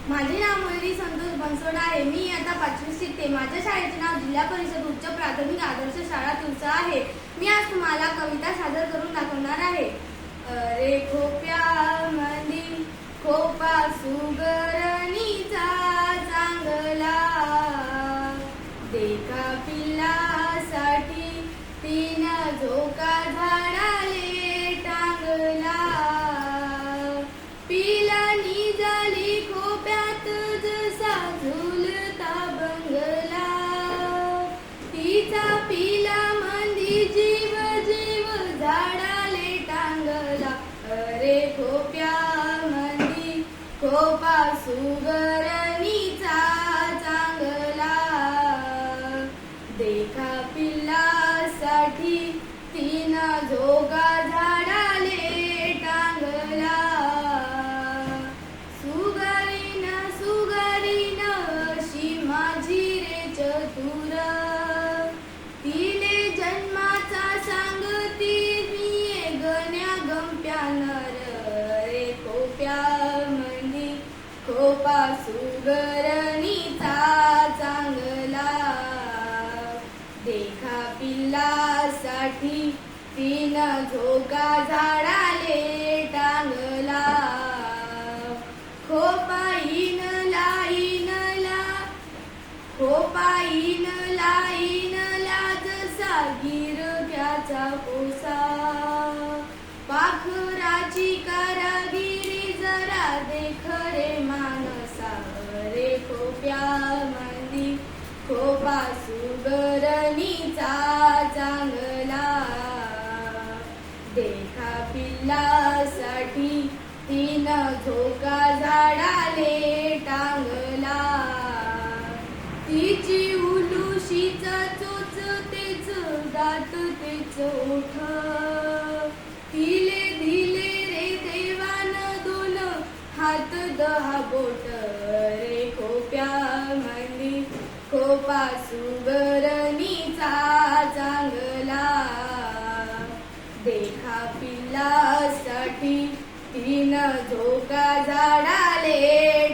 माझे नाव मयुरी संतोष बनसोड आहे. मी आता 5वी शिकते. माझ्या शाळेचे नाव जिल्हा परिषद उच्च प्राथमिक आदर्श शाळा तिवसा आहे. मी आज तुम्हाला कविता सादर करून दाखवणार आहे. अरे खोप्यामंदी खोपा सुगरणीचा चांगला, देखा पिल्लासाठी तीन झोका झाडाले टांगला. पिला निजाली खोप्यात जसा झुलता बंगला, तिचा पिला मंदी जीव जीव झाडाले टांगला. अरे खोप्या मंदी खोपा सुगरणीचा चांगला, देखा पिल्लासाठी तीन झोका झाडाले टांगला. सुगरीन सुगरीन अशी माझी रे चतुर, तिले जन्माचा सांगती मी गण्या गंप्यानर. रे खोप्यामंदी खोपा सुगरणीचा चांगला, देखा पिल्लासाठी तीन झोका झाडाले टांगला. खोपाईन लाईन जसा गिरग्याचा कोसा, पाखराची कारागिरी जरा देख रे मानसा. रे खोप्यामंदी खोपा सुगरणीचा चांगला, देखा पिल्लासाठी तीन झोका झाडाले टांगला. तिची उलुशीच चोच तेच दात तेच ओठ, तिले दिले रे देवान दोन हात 10 बोट. रे खोप्यामंदी खोपा सुगरणीचा चांगला, देखा पिल्लासाठी तीन झोका झाडाले